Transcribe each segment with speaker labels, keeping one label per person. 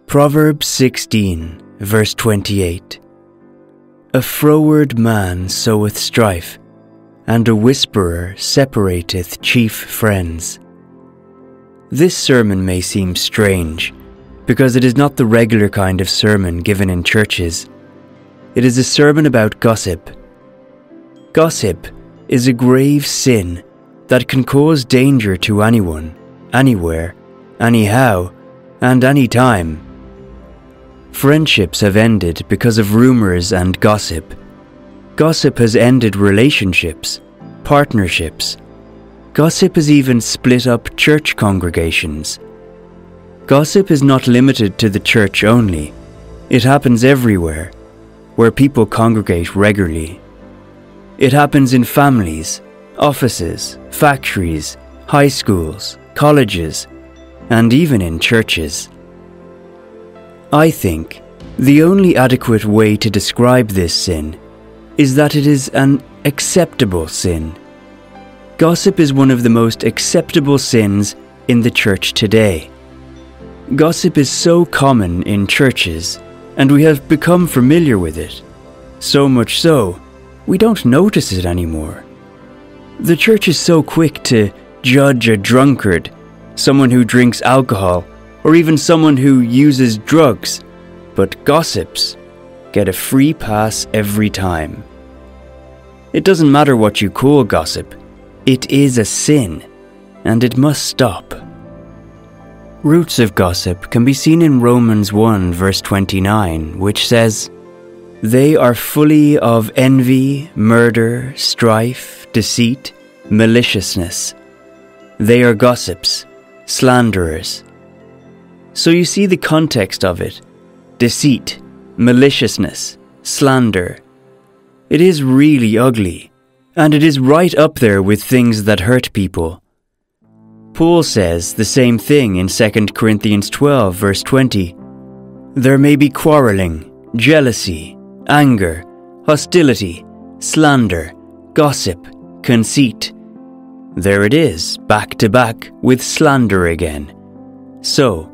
Speaker 1: Proverbs 16, verse 28. A froward man soweth strife, and a whisperer separateth chief friends. This sermon may seem strange, because it is not the regular kind of sermon given in churches. It is a sermon about gossip. Gossip is a grave sin that can cause danger to anyone, anywhere, anyhow, and anytime. Friendships have ended because of rumors and gossip. Gossip has ended relationships, partnerships. Gossip has even split up church congregations. Gossip is not limited to the church only. It happens everywhere, where people congregate regularly. It happens in families, offices, factories, high schools, colleges, and even in churches. I think the only adequate way to describe this sin is that it is an acceptable sin. Gossip is one of the most acceptable sins in the church today. Gossip is so common in churches, and we have become familiar with it. So much so, we don't notice it anymore. The church is so quick to judge a drunkard, someone who drinks alcohol, or even someone who uses drugs, but gossips get a free pass every time. It doesn't matter what you call gossip, it is a sin, and it must stop. Roots of gossip can be seen in Romans 1 verse 29, which says, "They are fully of envy, murder, strife, deceit, maliciousness. They are gossips, slanderers." So you see the context of it. Deceit, maliciousness, slander. It is really ugly, and it is right up there with things that hurt people. Paul says the same thing in 2 Corinthians 12 verse 20. There may be quarreling, jealousy, anger, hostility, slander, gossip, conceit. There it is, back to back with slander again. So,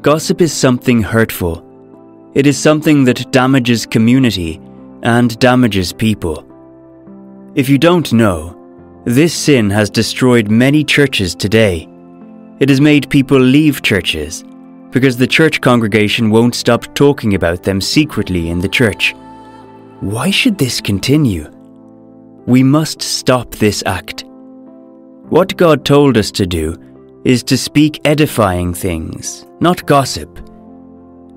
Speaker 1: gossip is something hurtful. It is something that damages community and damages people. If you don't know, this sin has destroyed many churches today. It has made people leave churches because the church congregation won't stop talking about them secretly in the church. Why should this continue? We must stop this act. What God told us to do is to speak edifying things, not gossip.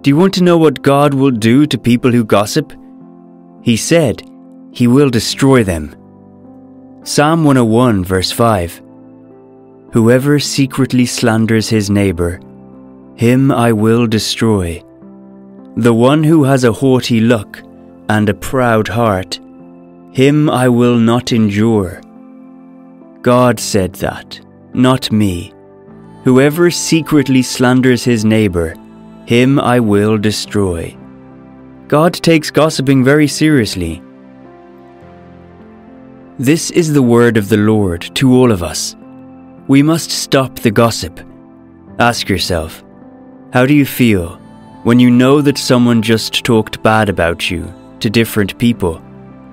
Speaker 1: Do you want to know what God will do to people who gossip? He said He will destroy them. Psalm 101 verse 5. Whoever secretly slanders his neighbor, him I will destroy. The one who has a haughty look and a proud heart, him I will not endure. God said that, not me. Whoever secretly slanders his neighbor, him I will destroy. God takes gossiping very seriously. This is the word of the Lord to all of us. We must stop the gossip. Ask yourself, how do you feel when you know that someone just talked bad about you to different people?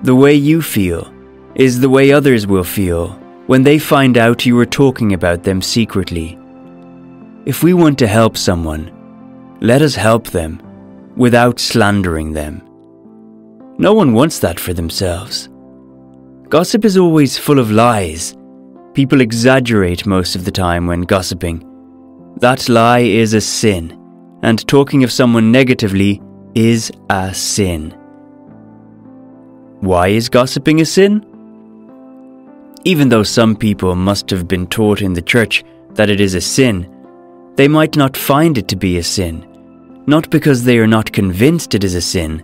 Speaker 1: The way you feel is the way others will feel when they find out you were talking about them secretly. If we want to help someone, let us help them without slandering them. No one wants that for themselves. Gossip is always full of lies. People exaggerate most of the time when gossiping. That lie is a sin, and talking of someone negatively is a sin. Why is gossiping a sin? Even though some people must have been taught in the church that it is a sin, they might not find it to be a sin, not because they are not convinced it is a sin,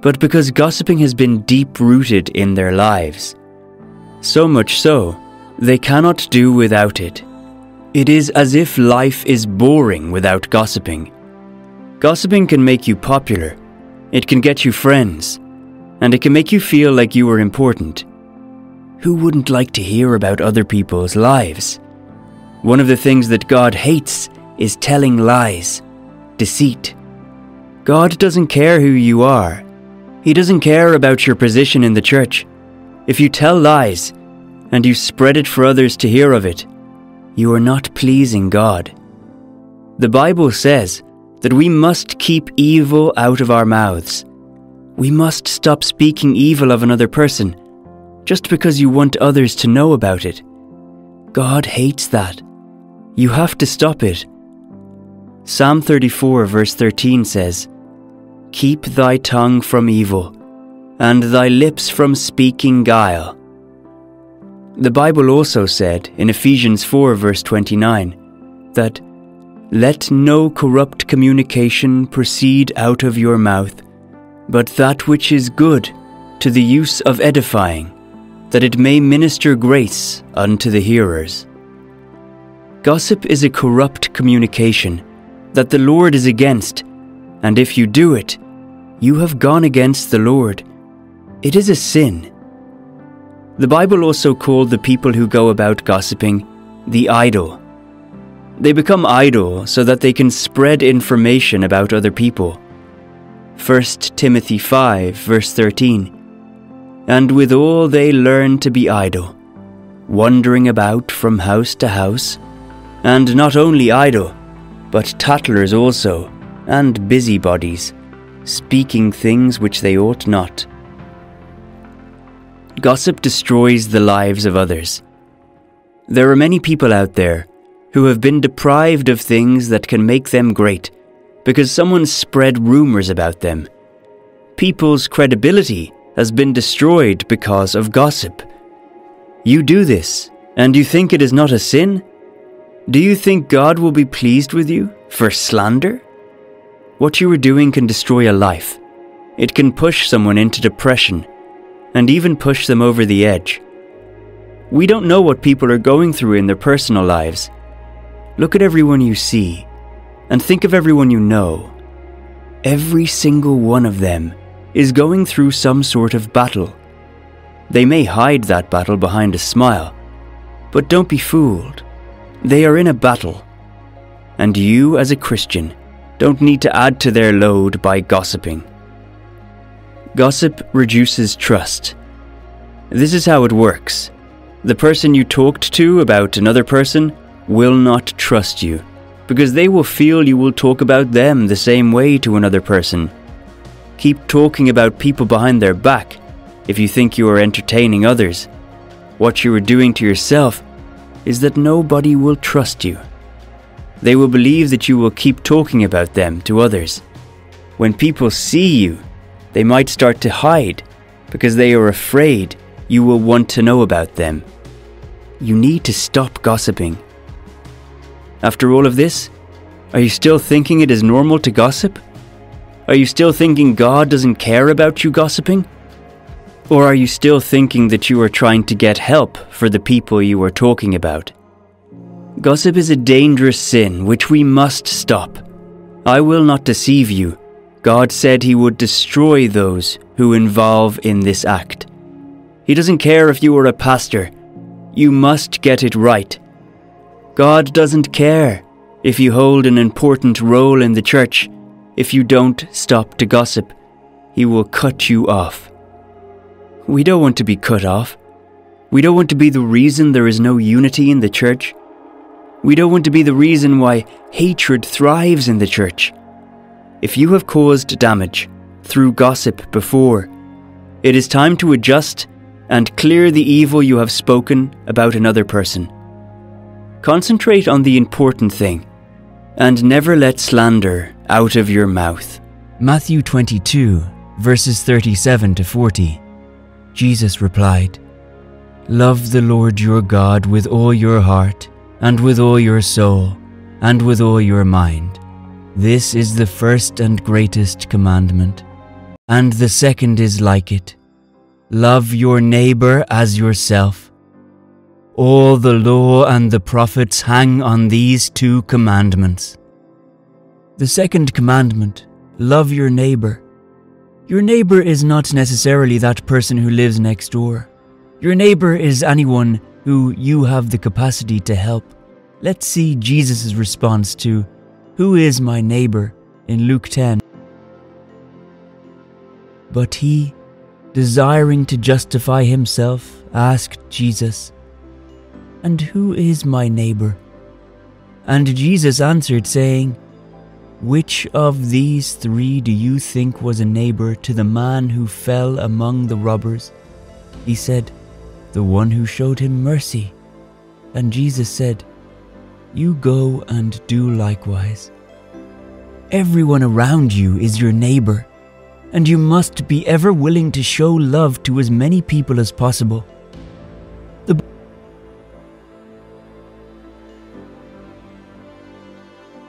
Speaker 1: but because gossiping has been deep-rooted in their lives. So much so, they cannot do without it. It is as if life is boring without gossiping. Gossiping can make you popular, it can get you friends, and it can make you feel like you are important. Who wouldn't like to hear about other people's lives? One of the things that God hates is telling lies, deceit, God doesn't care who you are. He doesn't care about your position in the church. If you tell lies, and you spread it for others to hear of it, you are not pleasing God. The Bible says that we must keep evil out of our mouths. We must stop speaking evil of another person just because you want others to know about it. God hates that. You have to stop it. Psalm 34 verse 13 says, "Keep thy tongue from evil, and thy lips from speaking guile." The Bible also said in Ephesians 4 verse 29 that, "Let no corrupt communication proceed out of your mouth, but that which is good to the use of edifying, that it may minister grace unto the hearers." Gossip is a corrupt communication that the Lord is against, and if you do it, you have gone against the Lord. It is a sin. The Bible also called the people who go about gossiping the idle. They become idle so that they can spread information about other people. 1 Timothy 5 verse 13. "And withal they learn to be idle, wandering about from house to house, and not only idle, but tattlers also, and busybodies, speaking things which they ought not." Gossip destroys the lives of others. There are many people out there who have been deprived of things that can make them great because someone spread rumors about them. People's credibility has been destroyed because of gossip. You do this, and you think it is not a sin? Do you think God will be pleased with you for slander? What you are doing can destroy a life. It can push someone into depression, and even push them over the edge. We don't know what people are going through in their personal lives. Look at everyone you see, and think of everyone you know. Every single one of them is going through some sort of battle. They may hide that battle behind a smile, but don't be fooled. They are in a battle, and you as a Christian don't need to add to their load by gossiping. Gossip reduces trust. This is how it works. The person you talked to about another person will not trust you, because they will feel you will talk about them the same way to another person. Keep talking about people behind their back if you think you are entertaining others. What you are doing to yourself is that nobody will trust you. They will believe that you will keep talking about them to others. When people see you, they might start to hide because they are afraid you will want to know about them. You need to stop gossiping. After all of this, are you still thinking it is normal to gossip? Are you still thinking God doesn't care about you gossiping? Or are you still thinking that you are trying to get help for the people you are talking about? Gossip is a dangerous sin which we must stop. I will not deceive you. God said He would destroy those who involve in this act. He doesn't care if you are a pastor. You must get it right. God doesn't care if you hold an important role in the church. If you don't stop to gossip, He will cut you off. We don't want to be cut off. We don't want to be the reason there is no unity in the church. We don't want to be the reason why hatred thrives in the church. If you have caused damage through gossip before, it is time to adjust and clear the evil you have spoken about another person. Concentrate on the important thing, and never let slander out of your mouth. Matthew 22, verses 37 to 40. Jesus replied, "Love the Lord your God with all your heart, and with all your soul, and with all your mind. This is the first and greatest commandment. And the second is like it. Love your neighbor as yourself. All the law and the prophets hang on these two commandments." The second commandment, love your neighbor. Your neighbor is not necessarily that person who lives next door. Your neighbor is anyone who you have the capacity to help. Let's see Jesus' response to, "Who is my neighbor?" in Luke 10.
Speaker 2: But he, desiring to justify himself, asked Jesus, "And who is my neighbor?" And Jesus answered, saying, "Which of these three do you think was a neighbor to the man who fell among the robbers?" He said, "The one who showed him mercy." And Jesus said, "You go and do likewise." Everyone around you is your neighbor, and you must be ever willing to show love to as many people as possible.